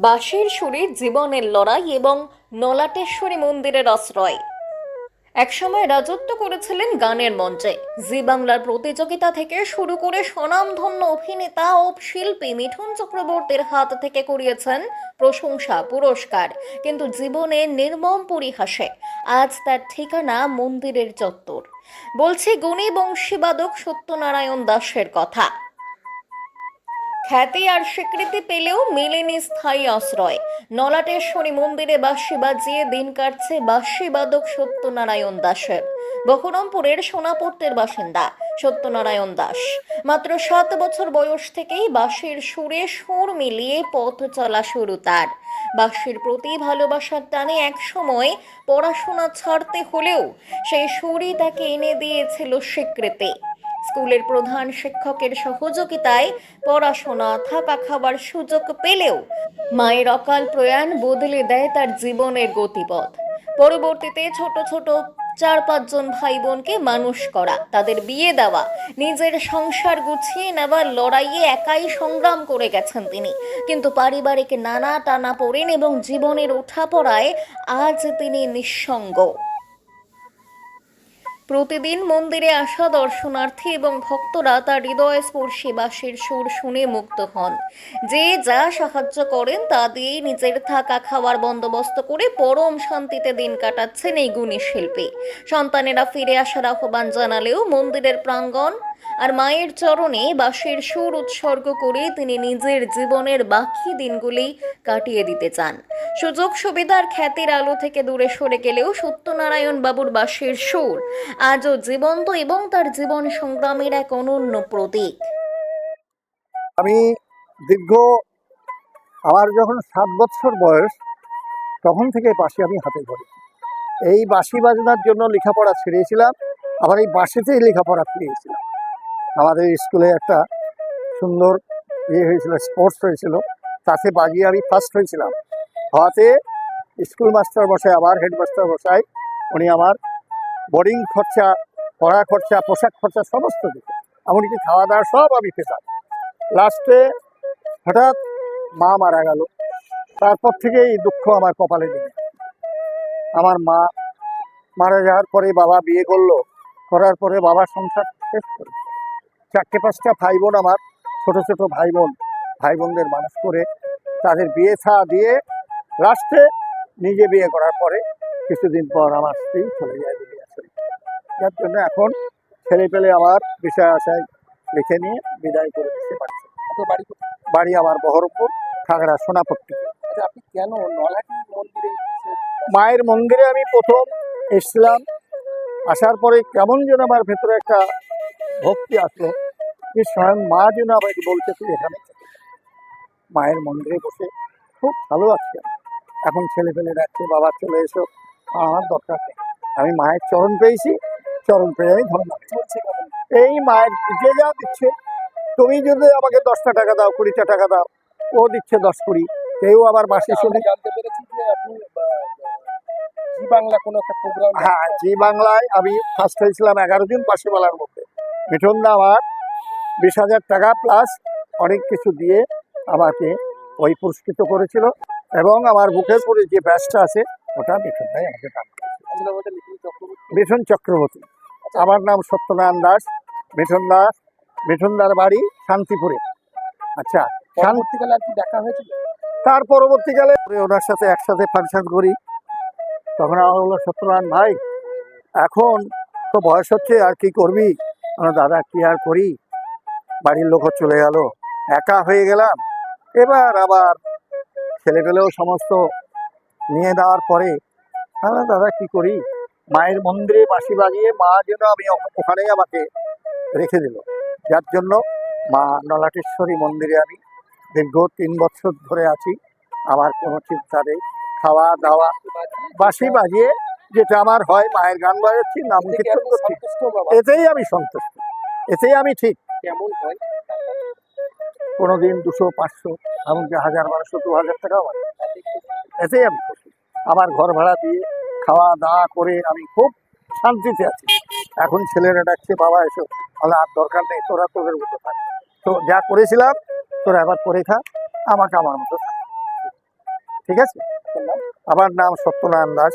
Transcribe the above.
বাঁশির সুরে জীবনের লড়াই এবং নলাটেশ্বরী মন্দিরের আশ্রয়। একসময় রাজত্ব করেছিলেন গানের মঞ্চে। জি বাংলার প্রতিযোগিতা থেকে শুরু করে স্বনামধন্য অভিনেতা ও শিল্পী মিঠুন চক্রবর্তীর হাত থেকে কুড়িয়েছেন প্রশংসা পুরস্কার, কিন্তু জীবনের নির্মম পরিহাসে আজ তার ঠিকানা মন্দিরের চত্বর। বলছি গুণী বংশীবাদক সত্যনারায়ণ দাসের কথা। খ্যাতি আর স্বীকৃতি পেলেও মেলেনি স্থায়ী আশ্রয়। নলাটেশ্বরী মন্দিরে বাঁশি বাজিয়ে দিন কাটছে বাঁশিবাদক সত্যনারায়ণ দাসের। বহরমপুরের সোনাপট্টের বাসিন্দা সত্যনারায়ণ দাস মাত্র 7 বছর বয়স থেকেই বাঁশির সুরে সুর মিলিয়ে পথ চলা শুরু তার। বাঁশির প্রতি ভালোবাসার টানে একসময় পড়াশোনা ছাড়তে হলেও সেই সুরই তাকে এনে দিয়েছিল স্বীকৃতি। স্কুলের প্রধান শিক্ষকের সহযোগিতায় পড়াশোনা, থাকা, খাবার সুযোগ পেলেও মায়ের অকাল প্রয়াণ বদলে দেয় তার জীবনের গতিপথ। পরবর্তীতে ছোট ছোট 4-5 জন ভাই বোনকে মানুষ করা, তাদের বিয়ে দেওয়া, নিজের সংসার গুছিয়ে নেওয়ার লড়াইয়ে একাই সংগ্রাম করে গেছেন তিনি। কিন্তু পারিবারিক নানা টানা পড়েন এবং জীবনের ওঠাপড়ায় আজ তিনি নিঃসঙ্গ। প্রতিদিন মন্দিরে আসা দর্শনার্থী এবং ভক্তরা তার হৃদয়স্পর্শী বাঁশির সুর শুনে মুগ্ধ হন। যে যা সাহায্য করেন তা দিয়েই নিজের থাকা খাওয়ার বন্দোবস্ত করে পরম শান্তিতে দিন কাটাচ্ছেন এই গুণী শিল্পী। সন্তানেরা ফিরে আসার আহ্বান জানালেও মন্দিরের প্রাঙ্গণ আর মায়ের চরণে বাঁশির সুর উৎসর্গ করে তিনি নিজের জীবনের বাকি দিনগুলি কাটিয়ে দিতে চান। সুযোগ সুবিধার খ্যাতির আলো থেকে দূরে সরে গেলেও সত্যনারায়ণ বাবুর বাঁশির সুর আজও জীবন্ত এবং তার জীবন সংগ্রামের এক অনন্য প্রতীক। আমি দীর্ঘ আমার যখন 7 বছর বয়স তখন থেকে বাঁশি আমি হাতে ধরি। এই বাঁশি বাজনার জন্য লেখাপড়া ছেড়েছিলাম, আবার এই বাঁশিতেই লেখাপড়া ফিরিয়েছিলাম। আমাদের স্কুলে একটা সুন্দর হয়েছিল, স্পোর্টস হয়েছিল, তাতে বাজিয়ে আমি ফার্স্ট হয়েছিলাম। হওয়াতে স্কুল মাস্টার বসায়, আবার হেডমাস্টার বসায়, উনি আমার বোর্ডিং খরচা, পড়া খরচা, পোশাক খরচা সমস্ত দিত, এমনকি খাওয়া দাওয়া সব আমি পেতাম। লাস্টে হঠাৎ মা মারা গেল, তারপর থেকে এই দুঃখ আমার কপালে নেমে। আমার মা মারা যাওয়ার পরে বাবা বিয়ে করলো, করার পরে বাবার সংসার শেষ করে 4-5টা ভাই বোন, আমার ছোট ছোট ভাই বোনদের মানুষ করে তাদের বিয়ে থা দিয়ে লাস্টে নিজে বিয়ে করার পরে কিছুদিন পর আমার স্ত্রী চলে যায় দুনিয়া ছেড়ে। যার জন্য এখন ছেলে পেলে আমার বিষয় আশায় লিখে নিয়ে বিদায় করে দিতে পারছে। বাড়ি আমার বহরমপুর, খাগড়া, সোনাপট্টি। আপনি কেন নলহাটি মন্দিরে মায়ের মন্দিরে আমি প্রথম এসেছিলাম, আসার পরে কেমন যেন আমার ভেতরে একটা ভক্তি আসলো যে স্বয়ং মা যেন আমাকে বলছে তুই এখানে মায়ের মন্দিরে বসে খুব ভালো আছি। এখন ছেলে পেলে ডাকছে বাবা চলে এসো, আমার দরকার নেই, আমি মায়ের চরণ পেয়েছি, চরণ পেয়ে আমি ধন্যবাদ চলছে। এই মায়ের যে যা দিচ্ছে, তুমি যদি আমাকে 10টা টাকা দাও, 20টা টাকা দাও, ও দিচ্ছে 10-20। কেউ আবার বাসি শুনে জানতে পেরেছি যে আপনি জি বাংলা কোনো একটা প্রোগ্রাম, হ্যাঁ জি বাংলায় আমি ফার্স্ট হয়েছিলাম 11 জন বাঁশিওয়ালার মধ্যে। মিঠুন দা আমার 20,000 টাকা প্লাস অনেক কিছু দিয়ে আমাকে ওই পুরস্কৃত করেছিল, এবং আমার বুকের পরে যে ব্যাচটা আছে ওটা মিঠুন দাই আমাকে দান করেছিল। মিঠুন চক্রবর্তী। আমার নাম সত্যনারায়ণ দাস। মিঠুনদার বাড়ি শান্তিপুরে। আচ্ছা, পরবর্তীকালে আর কি দেখা হয়েছিল? তার পরবর্তীকালে ওনার সাথে একসাথে ফাংশন করি। তখন আমার বললো সত্যনারায়ণ ভাই এখন তো বয়স হচ্ছে, আর কি করবি? দাদা কি আর করি, বাড়ির লোকও চলে গেল, একা হয়ে গেলাম। এবার আবার ছেলেপেলেও সমস্ত নিয়ে দেওয়ার পরে দাদা কি করি, মায়ের মন্দিরে বাঁশি বাজিয়ে মা যেন আমি ওখানেই আমাকে রেখে দিল। যার জন্য মা নলাটেশ্বরী মন্দিরে আমি দীর্ঘ 3 বছর ধরে আছি। আমার কোনো চিন্তা নেই, খাওয়া দাওয়া বাঁশি বাজিয়ে যেটা আমার হয়, মায়ের গান বাজাচ্ছি, নাম কীর্তন করছি, এতেই আমি সন্তুষ্ট, এতেই আমি ঠিক। কেমন হয়? কোনোদিন 200-500, এমনকি 1000-1200-2000 টাকাও হয়, এতেই আমি খুশি। আমার ঘর ভাড়া দিয়ে খাওয়া দাওয়া করে আমি খুব শান্তিতে আছি। এখন ছেলেরা ডাকছে বাবা এসো, তাহলে আর দরকার নেই, তোরা তোদের মতো থাক, তো যা করেছিলাম তোরা এবার করে খা, আমাকে আমার মতো থাক। ঠিক আছে, আমার নাম সত্যনারায়ণ দাস।